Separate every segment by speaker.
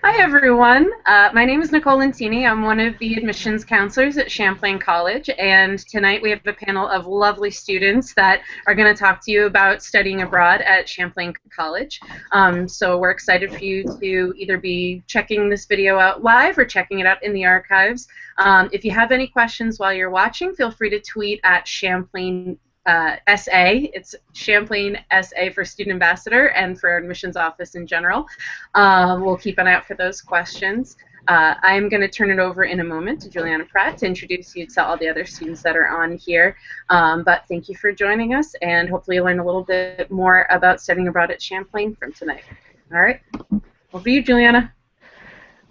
Speaker 1: Hi, everyone. My name is Nicole Lentini. I'm one of the admissions counselors at Champlain College, and tonight we have a panel of lovely students that are going to talk to you about studying abroad at Champlain College. So we're excited for you to either be checking this video out live or checking it out in the archives. If you have any questions while you're watching, feel free to tweet at Champlain SA. It's Champlain SA for Student Ambassador and for our admissions office in general. We'll keep an eye out for those questions. I'm going to turn it over in a moment to Julianna Pratt to introduce you to all the other students that are on here. But thank you for joining us, and hopefully you'll learn a little bit more about studying abroad at Champlain from tonight. All right, over to you, Julianna.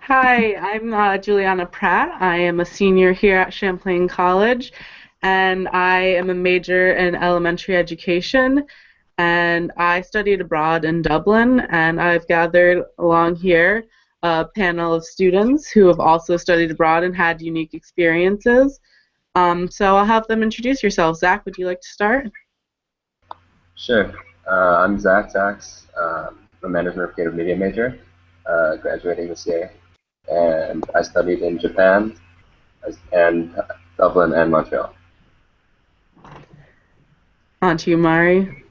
Speaker 2: Hi, I'm Julianna Pratt. I am a senior here at Champlain College, and I am a major in elementary education, and I studied abroad in Dublin, and I've gathered along here a panel of students who have also studied abroad and had unique experiences. So I'll have them introduce yourselves. Zach, would you like to start?
Speaker 3: Sure. I'm Saxe. I'm a management of creative media major, graduating this year, and I studied in Japan, and Dublin and Montreal.
Speaker 2: On to you, Mari.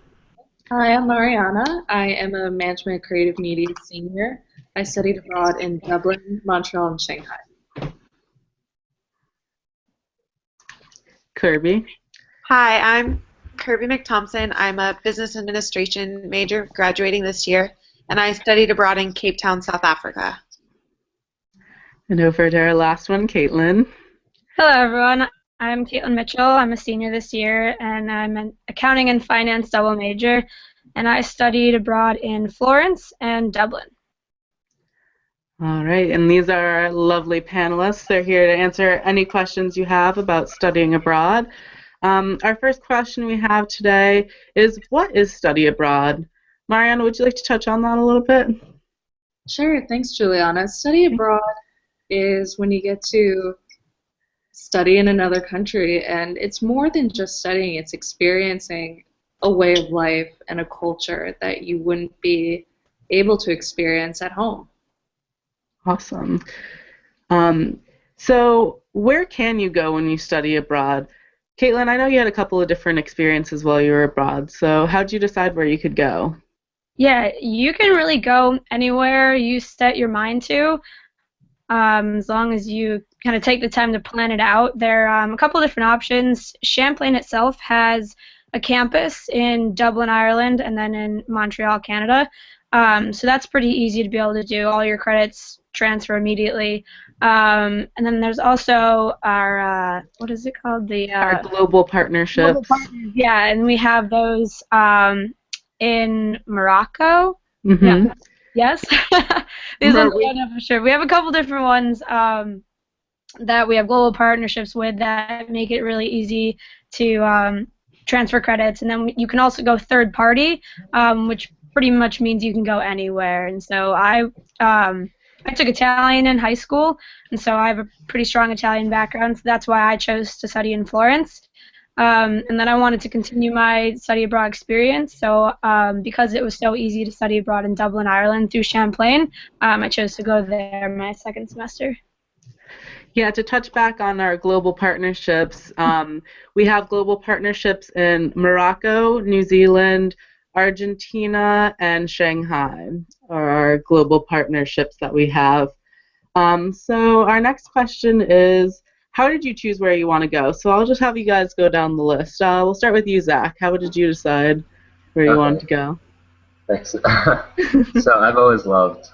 Speaker 4: Hi, I'm Mariana. I am a management creative media senior. I studied abroad in Dublin, Montreal, and Shanghai.
Speaker 2: Kirby.
Speaker 5: Hi, I'm Kirby McThompson. I'm a business administration major graduating this year, and I studied abroad in Cape Town, South Africa.
Speaker 2: And over to our last one, Katelyn.
Speaker 6: Hello, everyone. I'm Katelyn Michell. I'm a senior this year, and I'm an accounting and finance double major, and I studied abroad in Florence and Dublin.
Speaker 2: All right, and these are our lovely panelists. They're here to answer any questions you have about studying abroad. Our first question we have today is, what is study abroad? Mariana, would you like to touch on that a little bit?
Speaker 4: Sure, thanks, Juliana. Study abroad is when you get to study in another country, and it's more than just studying. It's experiencing a way of life and a culture that you wouldn't be able to experience at home.
Speaker 2: Awesome. So where can you go when you study abroad? Katelyn, I know you had a couple of different experiences while you were abroad, so how did you decide where you could go?
Speaker 6: Yeah, you can really go anywhere you set your mind to, as long as you kind of take the time to plan it out. There are a couple of different options. Champlain itself has a campus in Dublin, Ireland, and then in Montreal, Canada. So that's pretty easy to be able to do. All your credits transfer immediately. And then there's also our, what is it called?
Speaker 2: Our global partnerships.
Speaker 6: Global partners, yeah, and we have those in Morocco.
Speaker 2: Mm-hmm.
Speaker 6: Yeah. Yes. These ones I don't know for sure. We have a couple different ones that we have global partnerships with that make it really easy to transfer credits. And then you can also go third party, which pretty much means you can go anywhere. And so I took Italian in high school, and so I have a pretty strong Italian background, so that's why I chose to study in Florence. And then I wanted to continue my study abroad experience, so because it was so easy to study abroad in Dublin, Ireland through Champlain, I chose to go there my second semester.
Speaker 2: Yeah, to touch back on our global partnerships, we have global partnerships in Morocco, New Zealand, Argentina, and Shanghai are our global partnerships that we have. So our next question is, how did you choose where you want to go? So I'll just have you guys go down the list. We'll start with you, Zach. How did you decide where you wanted to go?
Speaker 3: Thanks. So I've always loved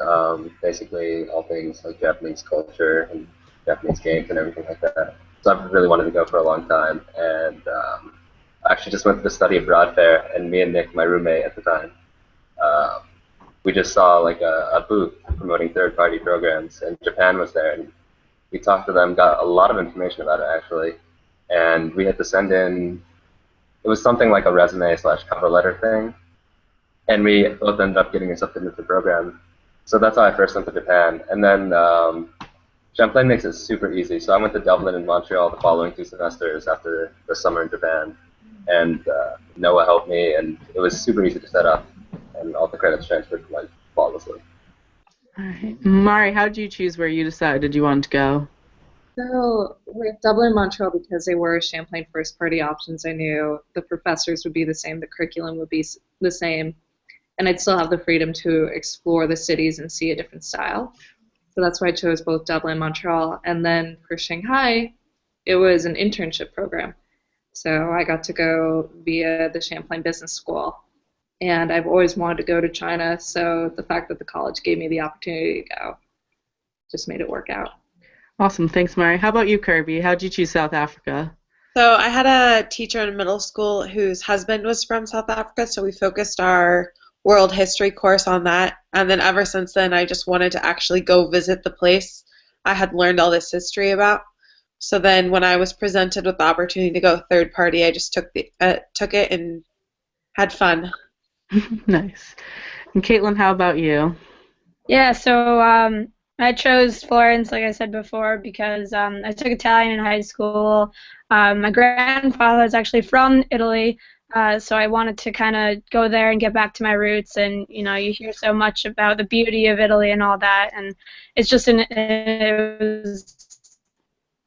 Speaker 3: basically all things like Japanese culture and Japanese games and everything like that. So I've really wanted to go for a long time, and I actually just went to the study abroad fair, and me and Nick, my roommate at the time, we just saw like a booth promoting third-party programs, and Japan was there, and we talked to them, got a lot of information about it actually, and we had to send in, it was something like a resume / cover letter thing, and we both ended up getting accepted into the program. So that's how I first went to Japan, and then Champlain makes it super easy. So I went to Dublin and Montreal the following 2 semesters after the summer in Japan, and Noah helped me, and it was super easy to set up, and all the credits transferred like flawlessly.
Speaker 2: All right. Mari, how did you choose where you decided you wanted to go?
Speaker 4: So with Dublin and Montreal, because they were Champlain first party options, I knew the professors would be the same, the curriculum would be the same, and I'd still have the freedom to explore the cities and see a different style. So that's why I chose both Dublin and Montreal. And then for Shanghai, it was an internship program. So I got to go via the Champlain Business School. And I've always wanted to go to China, so the fact that the college gave me the opportunity to go just made it work out.
Speaker 2: Awesome. Thanks, Mari. How about you, Kirby? How did you choose South Africa?
Speaker 5: So I had a teacher in middle school whose husband was from South Africa, so we focused our world history course on that. And then ever since then, I just wanted to actually go visit the place I had learned all this history about. So then when I was presented with the opportunity to go third party, I just took it and had fun.
Speaker 2: Nice. And Katelyn, how about you?
Speaker 6: Yeah, so I chose Florence, like I said before, because I took Italian in high school. My grandfather is actually from Italy, so I wanted to kind of go there and get back to my roots. And you know, you hear so much about the beauty of Italy and all that, and it's just it was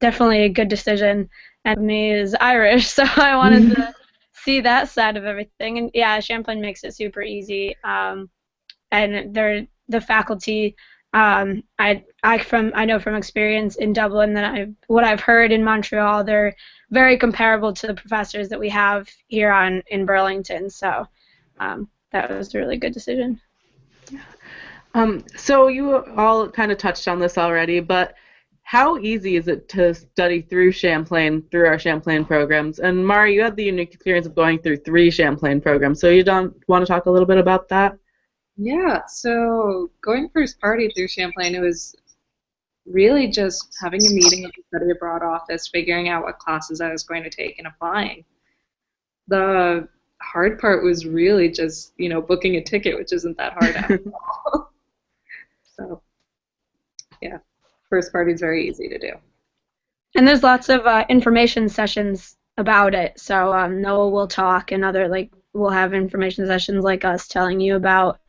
Speaker 6: definitely a good decision. And me is Irish, so I wanted to see that side of everything. And yeah, Champlain makes it super easy, and the faculty. I know from experience in Dublin that what I've heard in Montreal, they're very comparable to the professors that we have here in Burlington. So that was a really good decision.
Speaker 2: So you all kind of touched on this already, but how easy is it to study through our Champlain programs? And Mari, you had the unique experience of going through 3 Champlain programs, so you don't want to talk a little bit about that?
Speaker 4: Yeah, so going first party through Champlain, it was really just having a meeting at the study abroad office, figuring out what classes I was going to take and applying. The hard part was really just, booking a ticket, which isn't that hard at all. So, yeah, first party is very easy to do.
Speaker 6: And there's lots of information sessions about it. So Noah will talk, and we'll have information sessions like us telling you about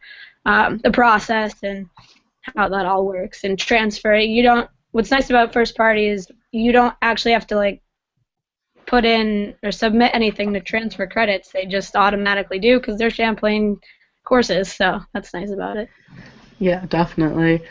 Speaker 6: the process and how that all works and transfer. What's nice about first party is you don't actually have to put in or submit anything to transfer credits. They just automatically do because they're Champlain courses, so that's nice about it.
Speaker 2: Yeah, definitely.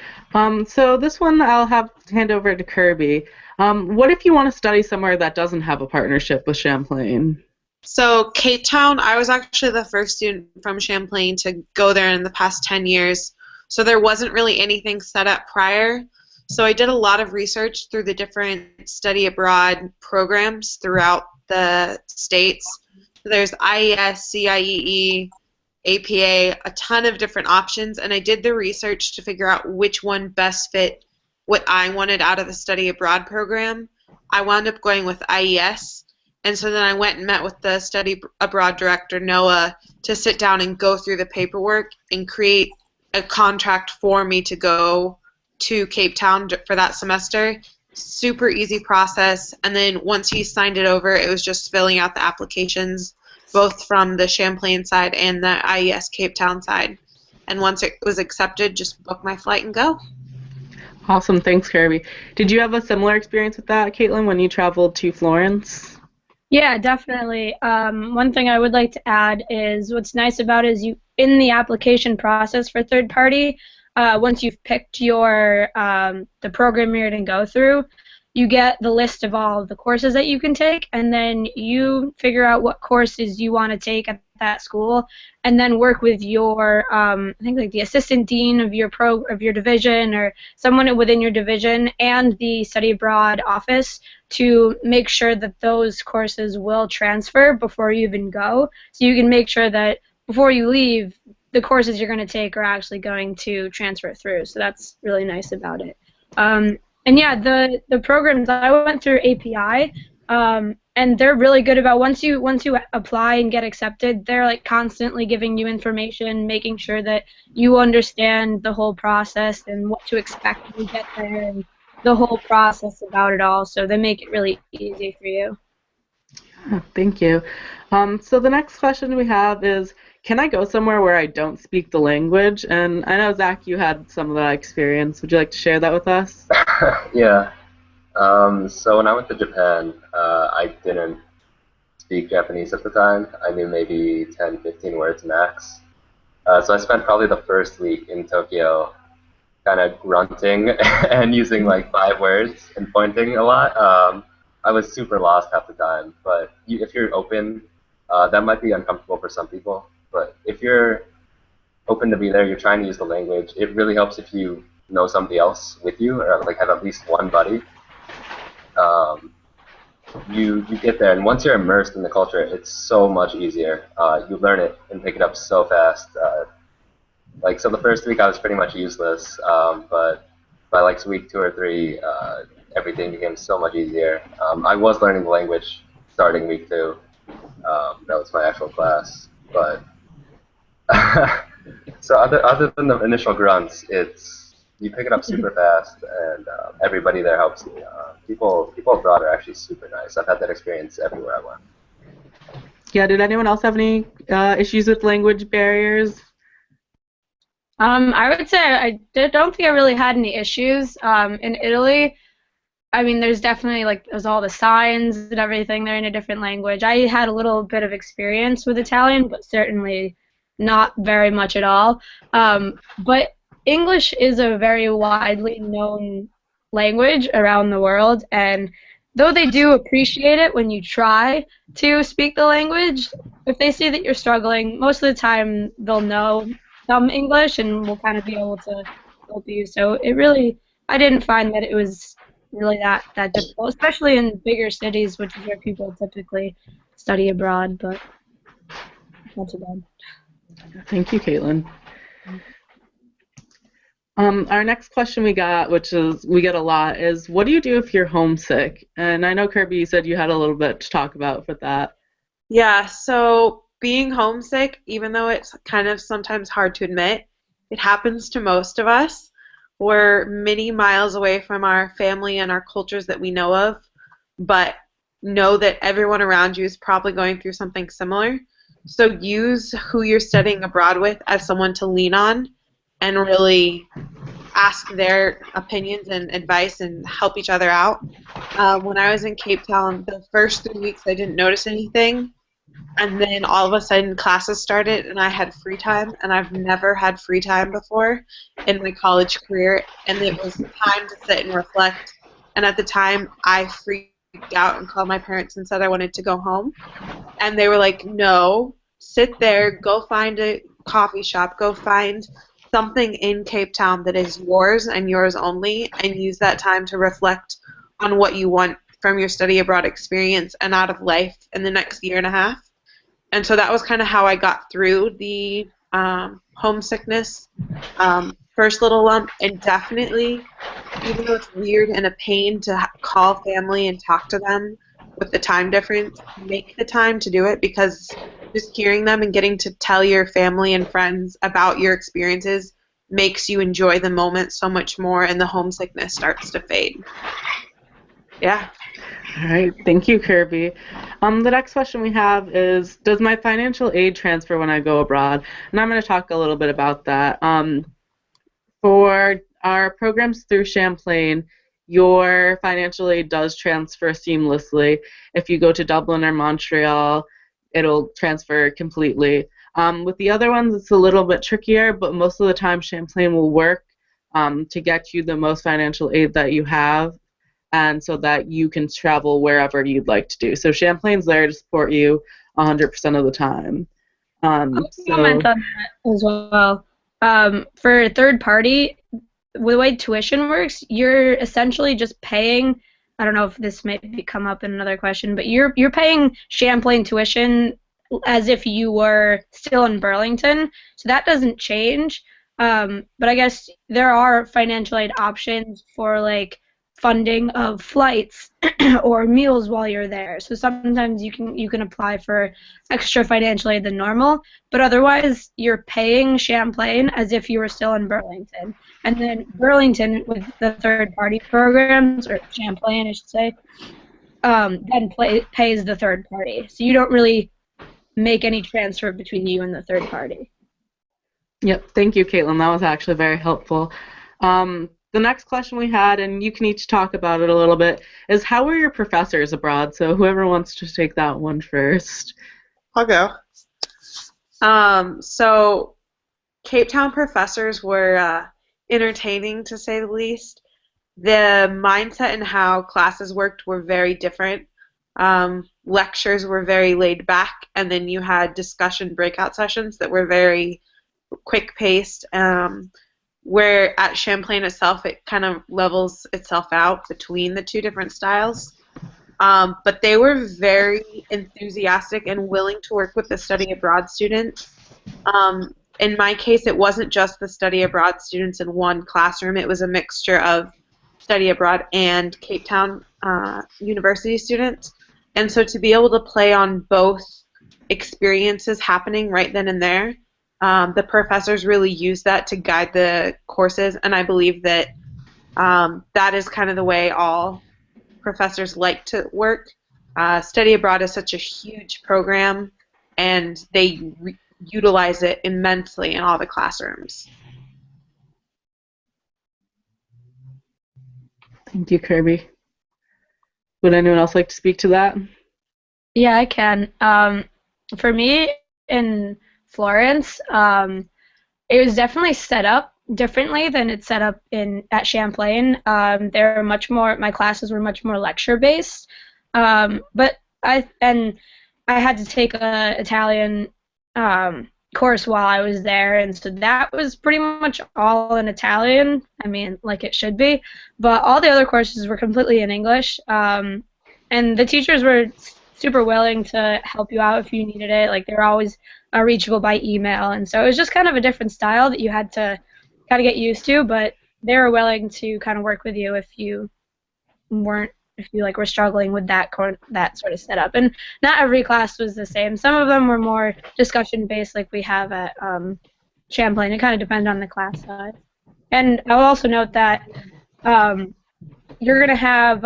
Speaker 2: So this one I'll hand over to Kirby. What if you want to study somewhere that doesn't have a partnership with Champlain?
Speaker 5: So Cape Town, I was actually the first student from Champlain to go there in the past 10 years. So there wasn't really anything set up prior. So I did a lot of research through the different study abroad programs throughout the states. There's IES, CIEE, APA, a ton of different options, and I did the research to figure out which one best fit what I wanted out of the study abroad program. I wound up going with IES. And so then I went and met with the study abroad director, Noah, to sit down and go through the paperwork and create a contract for me to go to Cape Town for that semester. Super easy process. And then once he signed it over, it was just filling out the applications, both from the Champlain side and the IES Cape Town side. And once it was accepted, just book my flight and go.
Speaker 2: Awesome. Thanks, Kirby. Did you have a similar experience with that, Katelyn, when you traveled to Florence?
Speaker 6: Yeah, definitely. One thing I would like to add is what's nice about it is in the application process for third party, once you've picked the program you're going to go through, you get the list of all of the courses that you can take, and then you figure out what courses you want to take at that school, and then work with your, I think the assistant dean of your division or someone within your division and the study abroad office to make sure that those courses will transfer before you even go. So you can make sure that before you leave, the courses you're going to take are actually going to transfer through. So that's really nice about it. And yeah, the programs, I went through API, and they're really good about once you apply and get accepted, they're constantly giving you information, making sure that you understand the whole process and what to expect when you get there and the whole process about it all. So they make it really easy for you.
Speaker 2: Thank you. So the next question we have is, can I go somewhere where I don't speak the language? And I know, Zach, you had some of that experience. Would you like to share that with us?
Speaker 3: Yeah. So when I went to Japan, I didn't speak Japanese at the time. I knew maybe 10, 15 words max. So I spent probably the first week in Tokyo kind of grunting and using like 5 words and pointing a lot. I was super lost half the time, but if you're open, that might be uncomfortable for some people. But if you're open to be there, you're trying to use the language, it really helps if you know somebody else with you or like have at least one buddy. You get there, and once you're immersed in the culture, it's so much easier. You learn it and pick it up so fast. So the first week I was pretty much useless, but by like week 2 or 3, everything became so much easier. I was learning the language starting week 2. That was my actual class, but so other than the initial grunts, you pick it up super fast, and everybody there helps you. People abroad are actually super nice. I've had that experience everywhere I went.
Speaker 2: Yeah, did anyone else have any issues with language barriers?
Speaker 6: I would say I don't think I really had any issues. In Italy, I mean, there's definitely, like, there's all the signs and everything. They're in a different language. I had a little bit of experience with Italian, but certainly not very much at all. But English is a very widely known language around the world, and though they do appreciate it when you try to speak the language, if they see that you're struggling, most of the time they'll know some English and will kind of be able to help you. So I didn't find that it was really that difficult, especially in bigger cities, which is where people typically study abroad, but not too bad.
Speaker 2: Thank you, Katelyn. Our next question we got, which is we get a lot, is what do you do if you're homesick? And I know, Kirby, you said you had a little bit to talk about for that.
Speaker 5: Yeah, so being homesick, even though it's kind of sometimes hard to admit, it happens to most of us. We're many miles away from our family and our cultures that we know of, but know that everyone around you is probably going through something similar. So use who you're studying abroad with as someone to lean on and really ask their opinions and advice and help each other out. When I was in Cape Town, the first 3 weeks I didn't notice anything, and then all of a sudden classes started and I had free time, and I've never had free time before in my college career, and it was time to sit and reflect. And at the time I freaked out and called my parents and said I wanted to go home, and they were like, no, sit there, go find a coffee shop, go find something in Cape Town that is yours and yours only, and use that time to reflect on what you want from your study abroad experience and out of life in the next year and a half. And so that was kind of how I got through the homesickness, first little lump, and definitely, even though it's weird and a pain to call family and talk to them with the time difference, make the time to do it, because just hearing them and getting to tell your family and friends about your experiences makes you enjoy the moment so much more, and the homesickness starts to fade. Yeah.
Speaker 2: All right, thank you, Kirby. The next question we have is, does my financial aid transfer when I go abroad? And I'm going to talk a little bit about that. For our programs through Champlain, your financial aid does transfer seamlessly. If you go to Dublin or Montreal, it'll transfer completely. With the other ones, it's a little bit trickier, but most of the time Champlain will work to get you the most financial aid that you have, and so that you can travel wherever you'd like to do. So Champlain's there to support you 100% of the time.
Speaker 6: I'll comment on that as well. For third party, the way tuition works, you're essentially just paying, I don't know if this may come up in another question, but you're paying Champlain tuition as if you were still in Burlington, so that doesn't change. But I guess there are financial aid options for, like, funding of flights or meals while you're there. So sometimes you can apply for extra financial aid than normal, but otherwise you're paying Champlain as if you were still in Burlington. And then Burlington, with the third-party programs, or Champlain, I should say, then pays the third party. So you don't really make any transfer between you and the third party.
Speaker 2: Yep, thank you, Katelyn. That was actually very helpful. The next question we had, and you can each talk about it a little bit, is how were your professors abroad? So whoever wants to take that one first.
Speaker 5: I'll go. So Cape Town professors were entertaining, to say the least. The mindset and how classes worked were very different. Lectures were very laid back, and then you had discussion breakout sessions that were very quick-paced. Where at Champlain itself, it kind of levels itself out between the two different styles. But they were very enthusiastic and willing to work with the study abroad students. In my case, it wasn't just the study abroad students in one classroom. It was a mixture of study abroad and Cape Town University students. And so to be able to play on both experiences happening right then and there, the professors really use that to guide the courses, and I believe that that is kind of the way all professors like to work. Study abroad is such a huge program, and they utilize it immensely in all the classrooms.
Speaker 2: Thank you, Kirby. Would anyone else like to speak to that?
Speaker 6: Yeah, I can. For me, in Florence, it was definitely set up differently than it's set up at Champlain. They're much more. My classes were much more lecture based, but I had to take a Italian course while I was there, and so that was pretty much all in Italian. I mean, like it should be, but all the other courses were completely in English, and the teachers were super willing to help you out if you needed it. Like, they were always reachable by email, and so it was just kind of a different style that you had to kind of get used to, but they were willing to kind of work with you if you were struggling with that sort of setup. And not every class was the same. Some of them were more discussion based, like we have at Champlain. It kind of depended on the class size. And I'll also note that you're going to have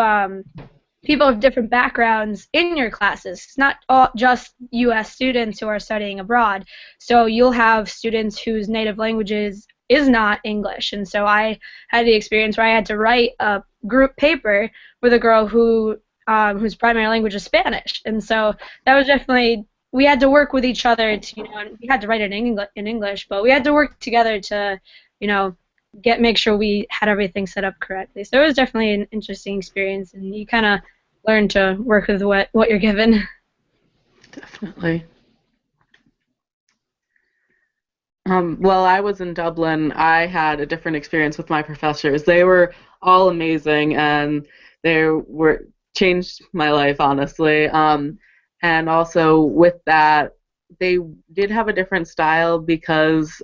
Speaker 6: people of different backgrounds in your classes. It's not all just U.S. students who are studying abroad. So you'll have students whose native languages is not English. And so I had the experience where I had to write a group paper with a girl whose primary language is Spanish. And so that was definitely, we had to work with each other to, and we had to write it in English, but we had to work together to, make sure we had everything set up correctly. So it was definitely an interesting experience, and you kind of learn to work with what you're given.
Speaker 2: Definitely. While I was in Dublin, I had a different experience with my professors. They were all amazing, and they changed my life, honestly. And also with that, they did have a different style because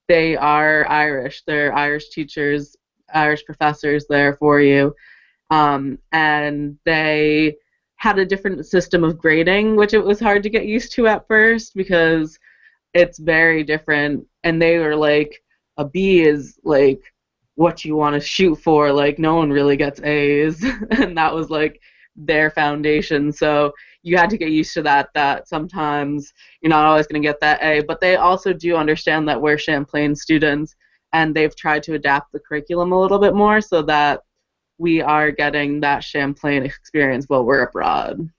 Speaker 2: they are Irish. They're Irish teachers, Irish professors there for you. And they had a different system of grading, which it was hard to get used to at first because it's very different. And they were like, a B is like what you want to shoot for. Like, no one really gets A's. And that was like their foundation. So you had to get used to that sometimes you're not always going to get that A. But they also do understand that we're Champlain students, and they've tried to adapt the curriculum a little bit more so that we are getting that Champlain experience while we're abroad.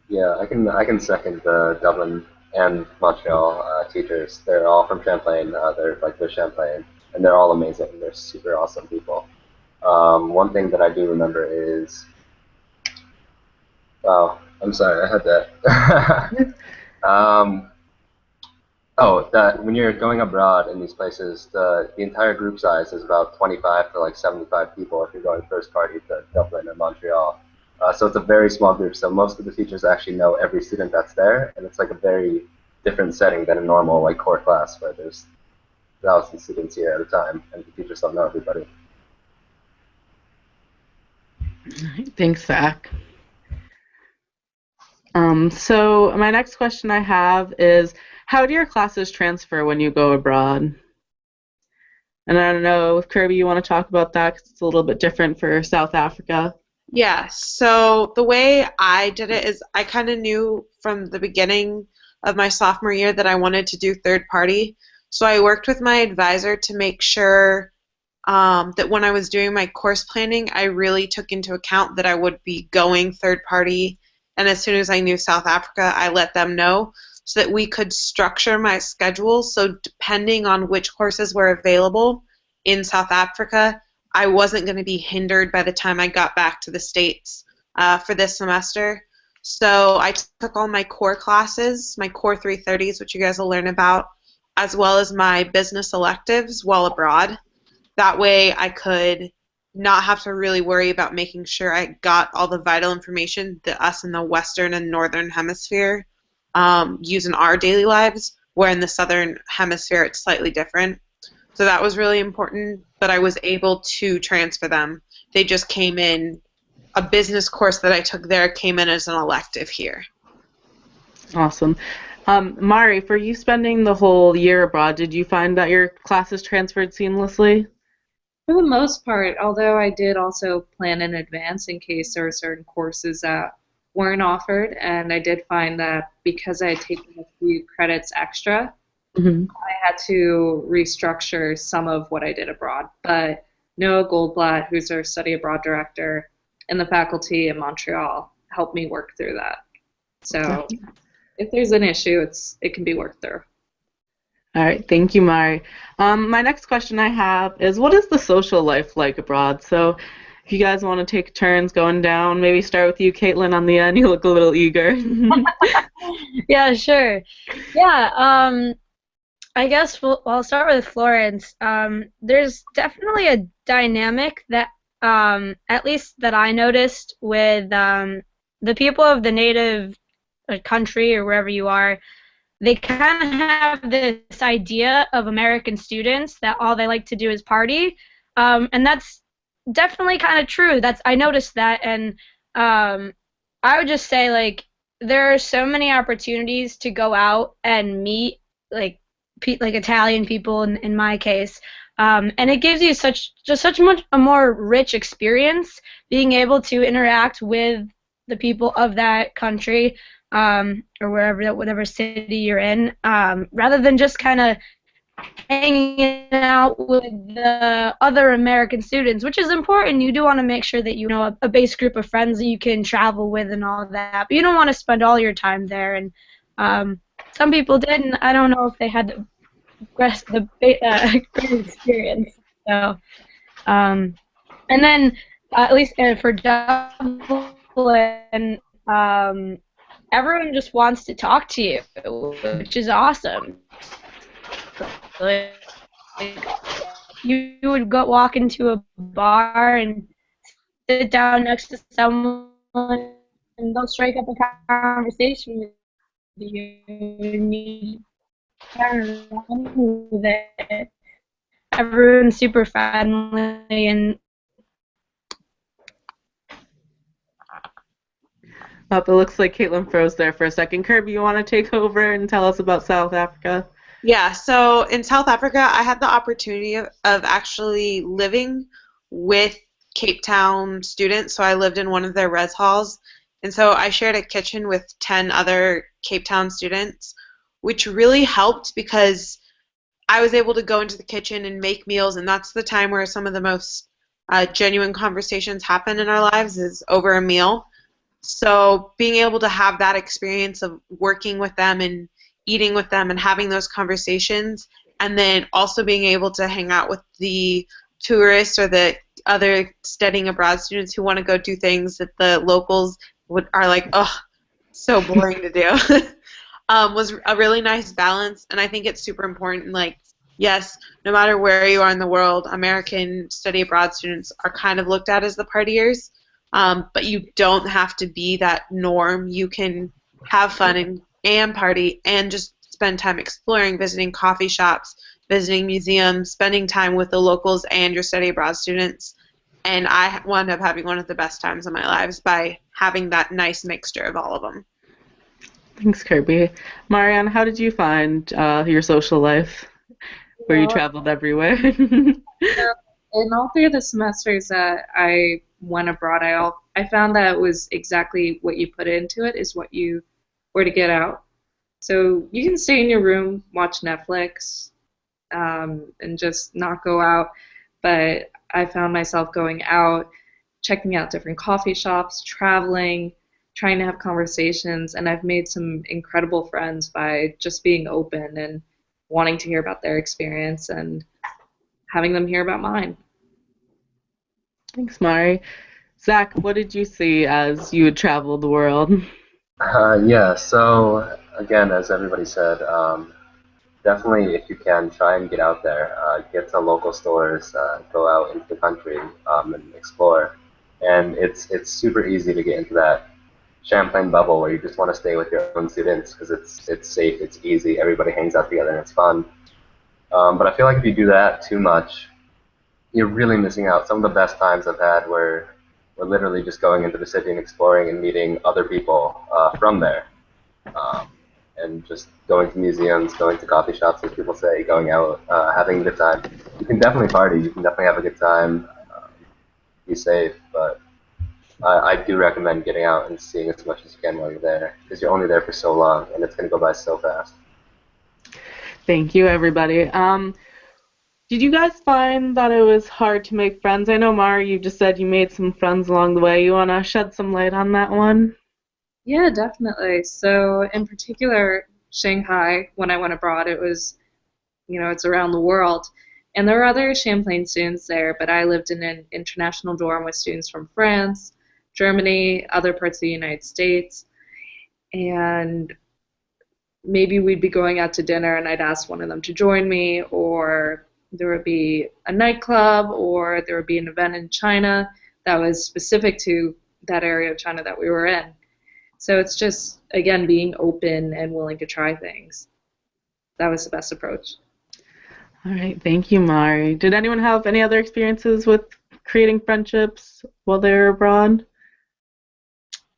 Speaker 3: Yeah, I can second the Dublin and Montreal teachers. They're all from Champlain. They're Champlain, and they're all amazing. They're super awesome people. One thing that I do remember is, wow, I'm sorry, I had that. That when you're going abroad in these places, the entire group size is about 25 to like 75 people if you're going first party to Dublin or Montreal. So it's a very small group, so most of the teachers actually know every student that's there, and it's like a very different setting than a normal like core class where there's thousands of students here at a time, and the teachers don't know everybody.
Speaker 2: Thanks, Zach. So my next question I have is, how do your classes transfer when you go abroad? And I don't know if Kirby, you want to talk about that because it's a little bit different for South Africa.
Speaker 5: Yeah, so the way I did it is I kind of knew from the beginning of my sophomore year that I wanted to do third party. So I worked with my advisor to make sure that when I was doing my course planning, I really took into account that I would be going third party. And as soon as I knew South Africa, I let them know so that we could structure my schedule. So depending on which courses were available in South Africa, I wasn't going to be hindered by the time I got back to the States for this semester. So I took all my core classes, my core 330s, which you guys will learn about, as well as my business electives while abroad. That way I could not have to really worry about making sure I got all the vital information that us in the Western and Northern Hemisphere use in our daily lives, where in the Southern Hemisphere it's slightly different. So that was really important, but I was able to transfer them. They just came in, a business course that I took there came in as an elective here.
Speaker 2: Awesome. Mari, for you spending the whole year abroad, did you find that your classes transferred seamlessly?
Speaker 4: For the most part, although I did also plan in advance in case there were certain courses that weren't offered, and I did find that because I had taken a few credits extra, I had to restructure some of what I did abroad. But Noah Goldblatt, who's our study abroad director, and the faculty in Montreal helped me work through that. So if there's an issue, it can be worked through.
Speaker 2: All right, thank you, Mari. My next question I have is, what is the social life like abroad? So if you guys want to take turns going down, maybe start with you, Katelyn, on the end. You look a little eager.
Speaker 6: Yeah, sure. Yeah, I guess I'll start with Florence. There's definitely a dynamic that, at least that I noticed with the people of the native country or wherever you are. They kind of have this idea of American students that all they like to do is party, and that's definitely kind of true. I noticed that, and I would just say, like, there are so many opportunities to go out and meet like Italian people in my case, and it gives you such much a more rich experience being able to interact with the people of that country. Or whatever city you're in, rather than just kind of hanging out with the other American students, which is important. You do want to make sure that you know a base group of friends that you can travel with and all that, but you don't want to spend all your time there. And some people did, and I don't know if they had the great experience. So, and then at least for Dublin, everyone just wants to talk to you, which is awesome. Like, you would walk into a bar and sit down next to someone and they'll strike up a conversation with you and you carry on with it. Everyone's super friendly and
Speaker 2: It looks like Katelyn froze there for a second. Kirby, you want to take over and tell us about South Africa?
Speaker 5: Yeah, so in South Africa, I had the opportunity of actually living with Cape Town students. So I lived in one of their res halls. And so I shared a kitchen with 10 other Cape Town students, which really helped because I was able to go into the kitchen and make meals. And that's the time where some of the most genuine conversations happen in our lives is over a meal. So being able to have that experience of working with them and eating with them and having those conversations, and then also being able to hang out with the tourists or the other studying abroad students who want to go do things that the locals are like, oh, so boring to do, was a really nice balance. And I think it's super important. Like, yes, no matter where you are in the world, American study abroad students are kind of looked at as the partiers. But you don't have to be that norm. You can have fun and party and just spend time exploring, visiting coffee shops, visiting museums, spending time with the locals and your study abroad students. And I wound up having one of the best times of my lives by having that nice mixture of all of them.
Speaker 2: Thanks, Kirby. Mariana, how did you find your social life where you traveled everywhere?
Speaker 4: In all three of the semesters that I went abroad, I found that it was exactly what you put into it is what you were to get out. So you can stay in your room, watch Netflix, and just not go out. But I found myself going out, checking out different coffee shops, traveling, trying to have conversations, and I've made some incredible friends by just being open and wanting to hear about their experience and having them hear about mine.
Speaker 2: Thanks, Mari. Zach, what did you see as you had traveled the world?
Speaker 3: Yeah, so again, as everybody said, definitely if you can, try and get out there, get to local stores, go out into the country and explore. And it's super easy to get into that Champlain bubble where you just want to stay with your own students because it's safe, it's easy, everybody hangs out together and it's fun. But I feel like if you do that too much, you're really missing out. Some of the best times I've had were literally just going into the city and exploring and meeting other people from there. And just going to museums, going to coffee shops, as people say, going out, having a good time. You can definitely party, you can definitely have a good time, be safe, but I do recommend getting out and seeing as much as you can while you're there, because you're only there for so long, and it's going to go by so fast.
Speaker 2: Thank you, everybody. Did you guys find that it was hard to make friends? I know, Mari, you just said you made some friends along the way. You want to shed some light on that one?
Speaker 4: Yeah, definitely. So in particular, Shanghai, when I went abroad, it was, it's around the world. And there were other Champlain students there, but I lived in an international dorm with students from France, Germany, other parts of the United States. And maybe we'd be going out to dinner and I'd ask one of them to join me, or there would be a nightclub, or there would be an event in China that was specific to that area of China that we were in. So it's just, again, being open and willing to try things. That was the best approach.
Speaker 2: All right, thank you, Mari. Did anyone have any other experiences with creating friendships while they were abroad?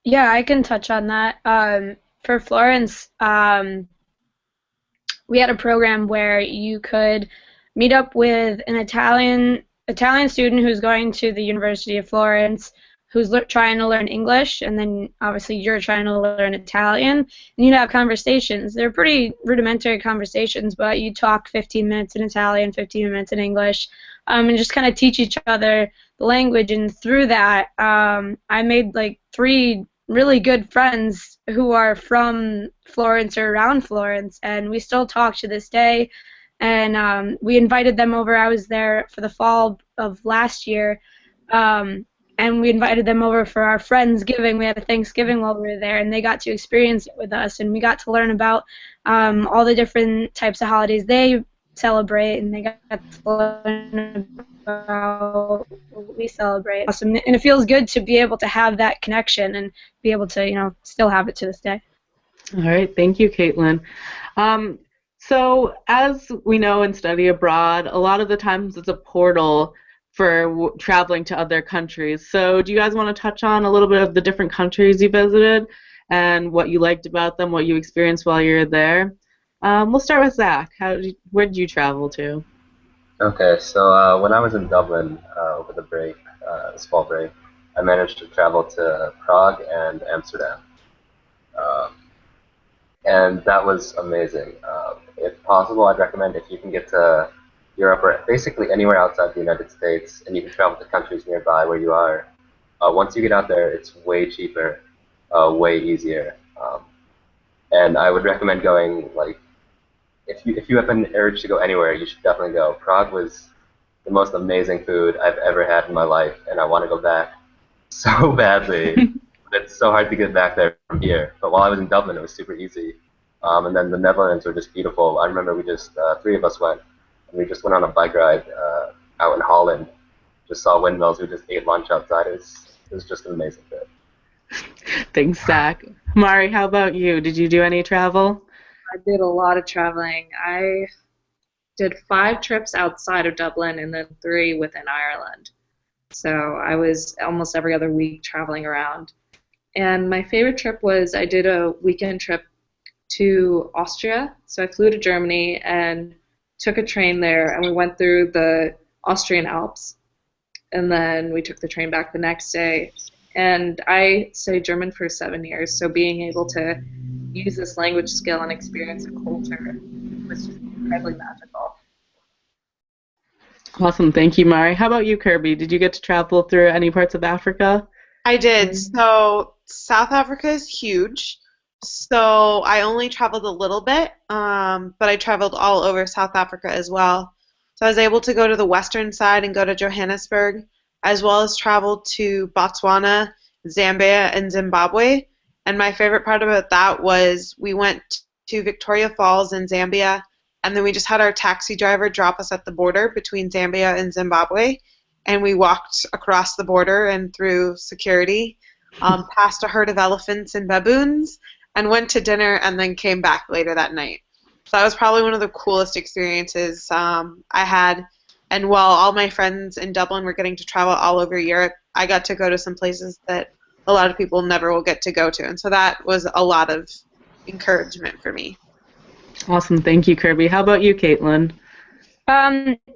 Speaker 6: Yeah, I can touch on that. For Florence, we had a program where you could meet up with an Italian student who's going to the University of Florence, who's trying to learn English, and then obviously you're trying to learn Italian, and you'd have conversations. They're pretty rudimentary conversations, but you talk 15 minutes in Italian, 15 minutes in English, and just kind of teach each other the language. And through that, I made like 3 really good friends who are from Florence or around Florence, and we still talk to this day. And we invited them over. I was there for the fall of last year, and we invited them over for our Friendsgiving. We had a Thanksgiving while we were there, and they got to experience it with us, and we got to learn about all the different types of holidays they celebrate, and they got to learn about what we celebrate. Awesome. And it feels good to be able to have that connection and be able to, still have it to this day.
Speaker 2: All right, thank you, Katelyn. So as we know in study abroad, a lot of the times it's a portal for traveling to other countries. So do you guys want to touch on a little bit of the different countries you visited and what you liked about them, what you experienced while you were there? We'll start with Zach. Where did you travel to?
Speaker 3: Okay, so when I was in Dublin over the break, this fall break, I managed to travel to Prague and Amsterdam. And that was amazing. If possible, I'd recommend if you can get to Europe or basically anywhere outside the United States, and you can travel to countries nearby where you are. Once you get out there, it's way cheaper, way easier. And I would recommend going, like, if you have an urge to go anywhere, you should definitely go. Prague was the most amazing food I've ever had in my life, and I want to go back so badly. But it's so hard to get back there from here. But while I was in Dublin, it was super easy. And then the Netherlands were just beautiful. I remember we just, 3 of us went, and we just went on a bike ride out in Holland. Just saw windmills. We just ate lunch outside. It was just an amazing trip.
Speaker 2: Thanks, Zach. Mari, how about you? Did you do any travel?
Speaker 4: I did a lot of traveling. I did 5 trips outside of Dublin and then 3 within Ireland. So I was almost every other week traveling around. And my favorite trip was I did a weekend trip to Austria. So I flew to Germany and took a train there, and we went through the Austrian Alps. and then we took the train back the next day. And I studied German for 7 years, so being able to use this language skill and experience a culture was just incredibly magical.
Speaker 2: Awesome. Thank you, Mari. How about you, Kirby? Did you get to travel through any parts of Africa?
Speaker 5: I did. So South Africa is huge. So I only traveled a little bit, but I traveled all over South Africa as well. So I was able to go to the western side and go to Johannesburg, as well as travel to Botswana, Zambia, and Zimbabwe. And my favorite part about that was we went to Victoria Falls in Zambia, and then we just had our taxi driver drop us at the border between Zambia and Zimbabwe, and we walked across the border and through security, past a herd of elephants and baboons, and went to dinner and then came back later that night. So that was probably one of the coolest experiences I had. And while all my friends in Dublin were getting to travel all over Europe, I got to go to some places that a lot of people never will get to go to. And so that was a lot of encouragement for me.
Speaker 2: Awesome. Thank you, Kirby. How about you, Katelyn?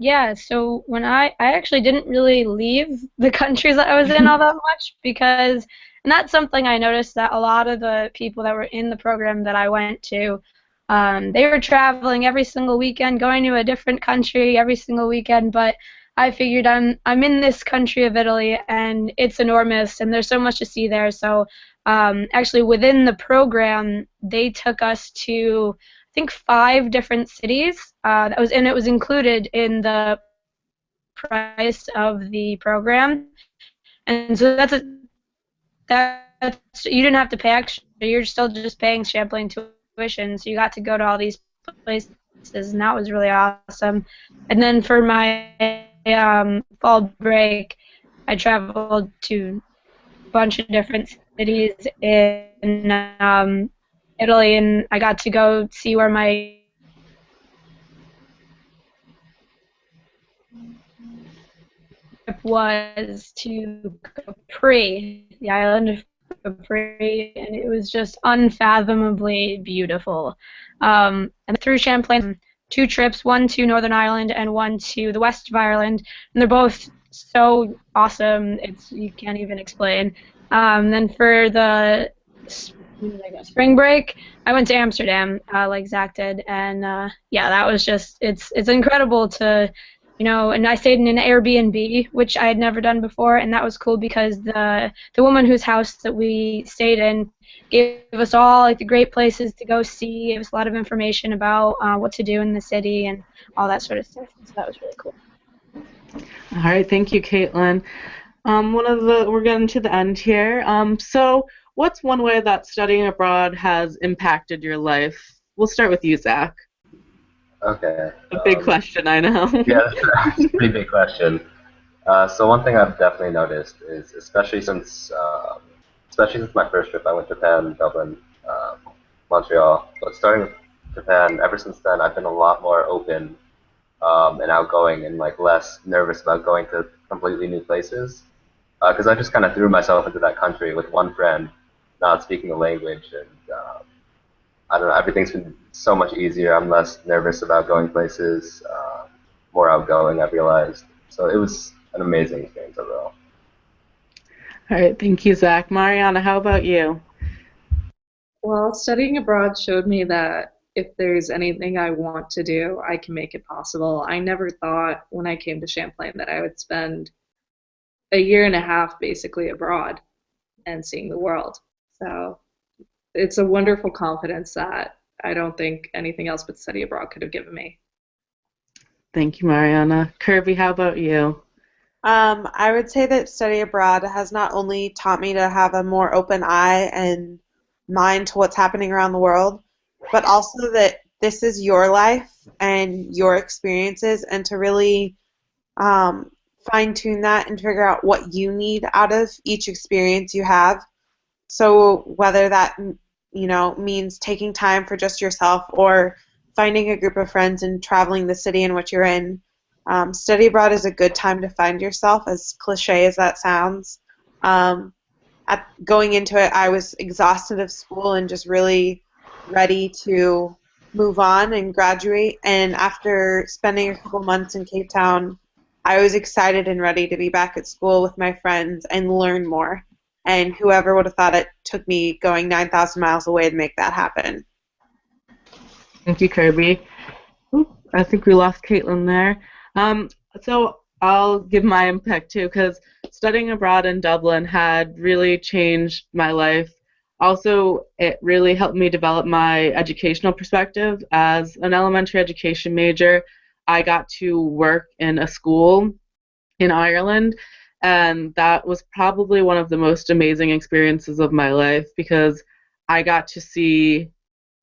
Speaker 6: Yeah, so when I actually didn't really leave the countries that I was in all that much because, and that's something I noticed that a lot of the people that were in the program that I went to, they were traveling every single weekend, going to a different country every single weekend, but I figured I'm in this country of Italy, and it's enormous, and there's so much to see there. So actually within the program, they took us to, I think, 5 different cities. It was included in the price of the program, and so that's you didn't have to pay extra. You're still just paying Champlain tuition, so you got to go to all these places, and that was really awesome. And then for my fall break, I traveled to a bunch of different cities in Italy, and I got to go see where my trip was to Capri, the island of Capri, and it was just unfathomably beautiful. And through Champlain, 2 trips, one to Northern Ireland and one to the west of Ireland, and they're both so awesome, you can't even explain. Then for the spring break, I went to Amsterdam, like Zach did, and yeah, that was just, it's incredible to, and I stayed in an Airbnb, which I had never done before, and that was cool because the woman whose house that we stayed in gave us all like the great places to go see, gave us a lot of information about what to do in the city and all that sort of stuff. So that was really cool.
Speaker 2: All right, thank you, Katelyn. We're getting to the end here. So what's one way that studying abroad has impacted your life? We'll start with you, Zach.
Speaker 3: Okay.
Speaker 2: A big question, I know.
Speaker 3: Yeah, that's a pretty big question. So one thing I've definitely noticed is, especially since my first trip, I went to Japan, Dublin, Montreal. But starting with Japan, ever since then, I've been a lot more open and outgoing and like less nervous about going to completely new places. Because I just kind of threw myself into that country with one friend, not speaking the language, and I don't know, everything's been so much easier. I'm less nervous about going places, more outgoing, I've realized. So it was an amazing experience overall.
Speaker 2: All right, thank you, Zach. Mariana, how about you?
Speaker 4: Well, studying abroad showed me that if there's anything I want to do, I can make it possible. I never thought when I came to Champlain that I would spend a year and a half basically abroad and seeing the world. So it's a wonderful confidence that I don't think anything else but study abroad could have given me.
Speaker 2: Thank you, Mariana. Kirby, how about you?
Speaker 5: I would say that study abroad has not only taught me to have a more open eye and mind to what's happening around the world, but also that this is your life and your experiences, and to really fine-tune that and figure out what you need out of each experience you have. So whether that means taking time for just yourself or finding a group of friends and traveling the city in which you're in, study abroad is a good time to find yourself, as cliche as that sounds. Going into it, I was exhausted of school and just really ready to move on and graduate. And after spending a couple months in Cape Town, I was excited and ready to be back at school with my friends and learn more. And whoever would have thought it took me going 9,000 miles away to make that happen.
Speaker 2: Thank you, Kirby. Oop, I think we lost Katelyn there. So I'll give my impact too, because studying abroad in Dublin had really changed my life. Also, it really helped me develop my educational perspective. As an elementary education major, I got to work in a school in Ireland, and that was probably one of the most amazing experiences of my life because I got to see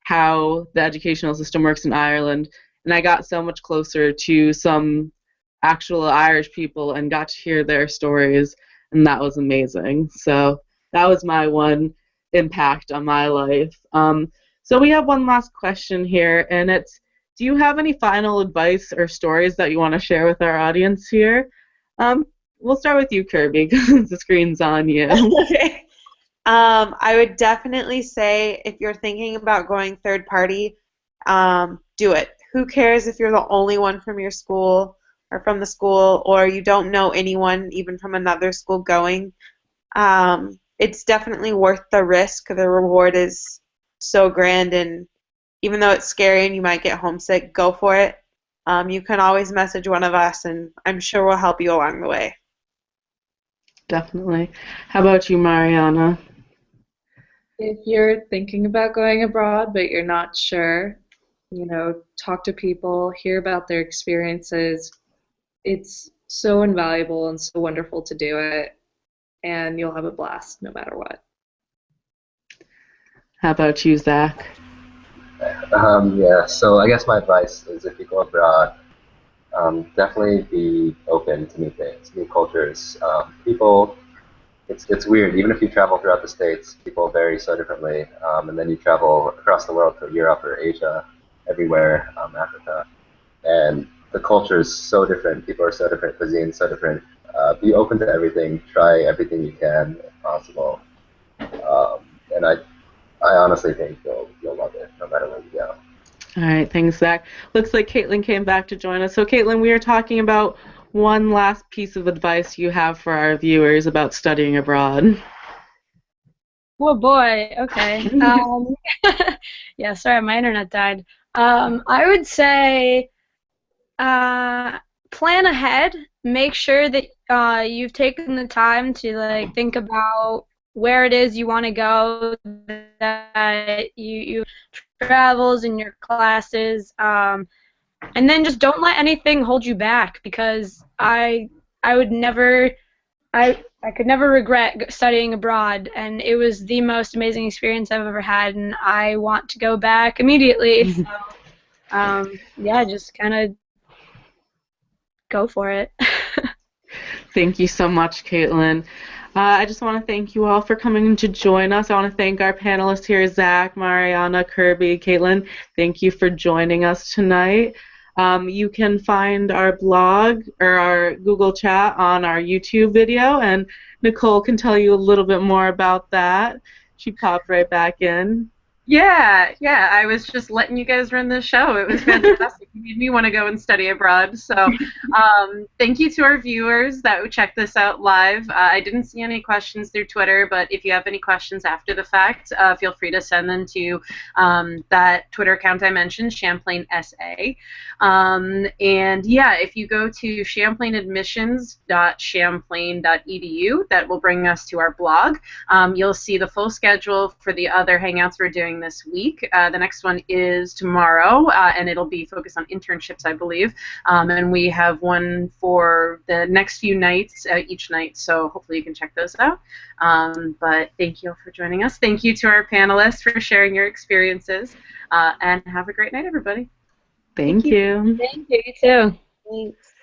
Speaker 2: how the educational system works in Ireland, and I got so much closer to some actual Irish people and got to hear their stories, and that was amazing. So that was my one impact on my life. So we have one last question here, and it's, do you have any final advice or stories that you want to share with our audience here? We'll start with you, Kirby, because the screen's on you.
Speaker 5: Okay. I would definitely say if you're thinking about going third party, do it. Who cares if you're the only one from your school or from the school or you don't know anyone even from another school going? It's definitely worth the risk. The reward is so grand, and even though it's scary and you might get homesick, go for it. You can always message one of us, and I'm sure we'll help you along the way.
Speaker 2: Definitely. How about you, Mariana?
Speaker 4: If you're thinking about going abroad but you're not sure, talk to people, hear about their experiences. It's so invaluable and so wonderful to do it, and you'll have a blast no matter what.
Speaker 2: How about you, Zach?
Speaker 3: Yeah, so I guess my advice is if you go abroad, definitely be open to new things, new cultures. People, it's weird. Even if you travel throughout the States, people vary so differently. And then you travel across the world to Europe or Asia, everywhere, Africa. And the culture is so different. People are so different. Cuisine so different. Be open to everything. Try everything you can if possible. And I honestly think you'll love it no matter where you go.
Speaker 2: All right, thanks, Zach. Looks like Katelyn came back to join us. So, Katelyn, we are talking about one last piece of advice you have for our viewers about studying abroad.
Speaker 6: Oh boy. Okay. Yeah. Sorry, my internet died. I would say plan ahead. Make sure that you've taken the time to think about where it is you want to go, that you travels and your classes, and then just don't let anything hold you back, because I could never regret studying abroad, and it was the most amazing experience I've ever had, and I want to go back immediately. So, yeah, just kind of go for it.
Speaker 2: Thank you so much, Katelyn. I just want to thank you all for coming to join us. I want to thank our panelists here, Zach, Mariana, Kirby, Katelyn. Thank you for joining us tonight. You can find our blog or our Google chat on our YouTube video, and Nicole can tell you a little bit more about that. She popped right back in.
Speaker 1: Yeah, I was just letting you guys run the show. It was fantastic. You made me want to go and study abroad. So thank you to our viewers that checked this out live. I didn't see any questions through Twitter, but if you have any questions after the fact, feel free to send them to that Twitter account I mentioned, Champlain SA. And yeah, if you go to champlainadmissions.champlain.edu, that will bring us to our blog. You'll see the full schedule for the other Hangouts we're doing this week. The next one is tomorrow, and it'll be focused on internships, I believe. And we have one for the next few nights, each night, so hopefully you can check those out. But thank you all for joining us. Thank you to our panelists for sharing your experiences, and have a great night, everybody.
Speaker 2: Thank you.
Speaker 6: Thank you. You too.
Speaker 5: Thanks.